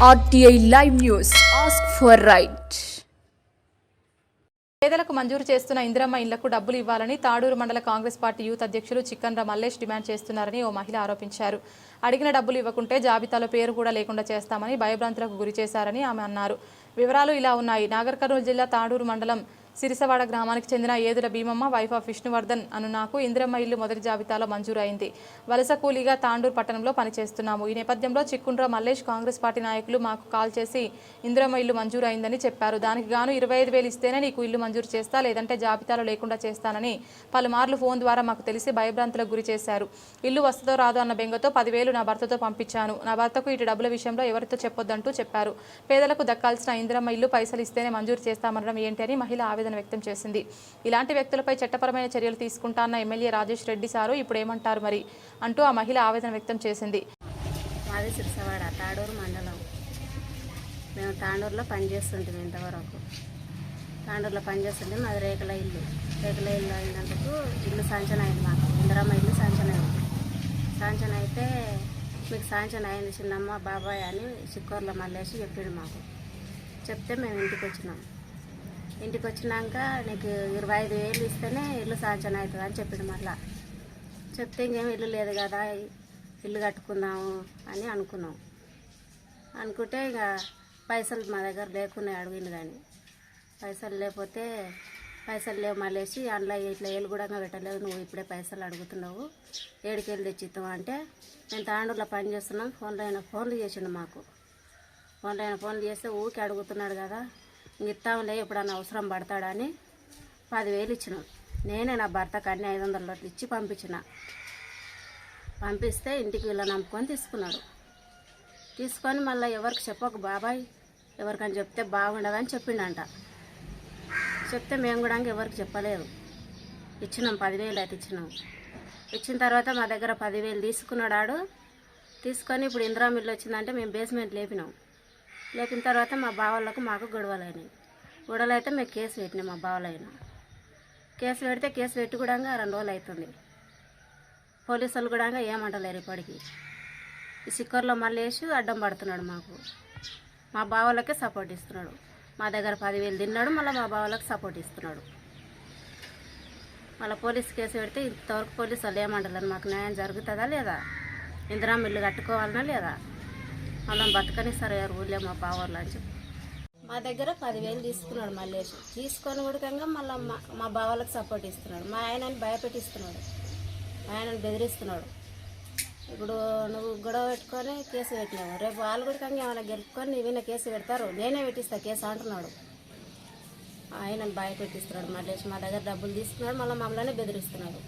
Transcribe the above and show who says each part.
Speaker 1: RTI Live News. Ask for right.
Speaker 2: పేదలకు మంజూరు చేస్తున్న ఇందిరమ్మ ఇళ్లకు డబ్బులు ఇవ్వాలని తాడూరు మండల కాంగ్రెస్ పార్టీ యూత్ అధ్యక్షులు చిక్కన్ర మల్లేష్ డిమాండ్ చేస్తున్నారని ఓ మహిళ ఆరోపించారు. అడిగిన డబ్బులు ఇవ్వకుంటే జాబితాలో పేరు కూడా లేకుండా చేస్తామని భయభ్రాంతులకు గురి చేశారని ఆమె అన్నారు. వివరాలు ఇలా ఉన్నాయి. నాగర్ కర్నూలు జిల్లా తాడూరు మండలం సిరిసవాడ గ్రామానికి చెందిన ఏదుల భీమమ్మ వైఫ్ ఆఫ్ విష్ణువర్ధన్ అను నాకు ఇందిరమ్మ ఇల్లు మొదటి జాబితాలో మంజూరు అయింది. వలస కూలీగా తాండూరు పట్టణంలో పనిచేస్తున్నాము. ఈ నేపథ్యంలో చిక్కుండ్ర మల్లేష్ కాంగ్రెస్ పార్టీ నాయకులు మాకు కాల్ చేసి ఇందిరమ్మ ఇల్లు మంజూరు అయిందని చెప్పారు. దానికి గాను 25,000 ఇస్తేనే నీకు ఇల్లు మంజూరు చేస్తా, లేదంటే జాబితాలో లేకుండా చేస్తానని పలుమార్లు ఫోన్ ద్వారా మాకు తెలిసి భయభ్రాంతులకు గురి చేశారు. ఇల్లు వస్తుందో రాదో అన్న బెంగతో 10,000 నా భర్తతో పంపించాను. నా భర్తకు ఇటు డబ్బుల విషయంలో ఎవరితో చెప్పొద్దంటూ చెప్పారు. పేదలకు దక్కాల్సిన ఇందిరమ్మ ఇల్లు పైసలు ఇస్తేనే మంజూరు చేస్తామనడం ఏంటి అని మహిళ ఆవేదన వ్యక్తం చేసింది. ఇలాంటి వ్యక్తులపై చట్టపరమైన చర్యలు తీసుకుంటాన్న ఎమ్మెల్యే రాజేష్ రెడ్డి సారు ఇప్పుడు ఏమంటారు మరి అంటూ ఆ మహిళ ఆవేదన వ్యక్తం చేసింది.
Speaker 3: మాది సిరిసవాడ తాడూరు మండలం. మేము తాండూరులో పనిచేస్తుంటాం. ఇంతవరకు తాండూరులో పనిచేస్తుంటే మాది రేకుల ఇల్లు అయినందుకు ఇల్లు శాంక్షన్ అయింది. మాకు ఇందిరమ్మ ఇల్లు శాంక్షన్ అయింది. శాంక్షన్ అయితే మీకు శాంక్షన్ అయింది చిన్నమ్మ బాబాయ్ అని చిక్కూర్ల మల్లేసి చెప్పిండు. మాకు చెప్తే మేము ఇంటికి వచ్చినాక నీకు 25,000 ఇస్తేనే ఇల్లు శాంక్షన్ అవుతుంది అని చెప్పిండు. మళ్ళా చెప్తే ఇంకేం ఇల్లు లేదు కదా, ఇల్లు కట్టుకుందాము అని అనుకుంటే ఇక పైసలు మా దగ్గర లేకున్నాయి. అడిగిండు కానీ పైసలు లేకపోతే పైసలు లేవు మళ్ళేసి అందులో ఇట్లా ఏళ్ళు కూడా పెట్టలేదు, నువ్వు ఇప్పుడే పైసలు అడుగుతున్నావు, ఏడుకెళ్ళి తెచ్చిస్తావు అంటే మేము తాండూరులో పని చేస్తున్నాం. ఫోన్లు చేసిండు మాకు. ఫోన్లు చేస్తే ఊరికి అడుగుతున్నాడు కదా, ఇస్తాంలే ఎప్పుడన్నా అవసరం పడతాడని 10,000 ఇచ్చినాం. నేనే నా భర్తకు అన్ని 500 రూపాయలు ఇచ్చి పంపిస్తే ఇంటికి వీళ్ళ నమ్ముకొని తీసుకొని మళ్ళీ ఎవరికి చెప్పకు బాబాయ్, ఎవరికని చెప్తే బాగుండదని చెప్పిండంట. చెప్తే మేము కూడా ఎవరికి చెప్పలేదు. ఇచ్చినాం 10,000 అయితే ఇచ్చిన తర్వాత మా దగ్గర 10,000 తీసుకున్నాడు. తీసుకొని ఇప్పుడు ఇందిరమ్మ ఇల్లు వచ్చిందంటే మేము బేస్మెంట్ లేపిన తర్వాత మా బావలకు మాకు గొడవలు అయితే మేము కేసు పెట్టినాం. మా బావలైనా కేసు పెట్టి కూడా 2 రోజులు అవుతుంది. పోలీసు వాళ్ళు కూడా ఏమంటలేరు ఇప్పటికీ. ఈ సిక్కర్లో మళ్ళీ వేసి అడ్డం పడుతున్నాడు. మా బావలకే సపోర్ట్ ఇస్తున్నాడు. మా దగ్గర 10,000 తిన్నాడు, మళ్ళీ మా బావలకు సపోర్ట్ ఇస్తున్నాడు. మళ్ళీ పోలీసు కేసు పెడితే ఇంతవరకు పోలీసు వాళ్ళు ఏమంటలేరు. మాకు న్యాయం జరుగుతుందా లేదా, ఇందిరమ్మ ఇల్లు కట్టుకోవాలన్నా లేదా, మళ్ళీ బతకనిస్తారు ఎవరు ఊళ్ళో మా బావోళ్ళు అని చెప్పి మా దగ్గర 10,000 తీసుకున్నాడు. మళ్ళీ తీసుకొని ఉడకంగా మళ్ళీ మా బావలకు సపోర్ట్ ఇస్తున్నాడు. మా ఆయనని భయపెట్టిస్తున్నాడు, మా ఆయనని బెదిరిస్తున్నాడు. ఇప్పుడు నువ్వు గొడవ పెట్టుకొని కేసు పెట్టినావు, రేపు వాళ్ళు కూడా ఏమైనా గెలుపుకొని నీవైనా కేసు పెడతారు, నేనే పెట్టిస్తా కేసు అంటున్నాడు. ఆయనని భయపెట్టిస్తున్నాడు. మళ్ళీ మా దగ్గర డబ్బులు తీసుకున్నాడు, మళ్ళీ మమ్మల్ని బెదిరిస్తున్నాడు.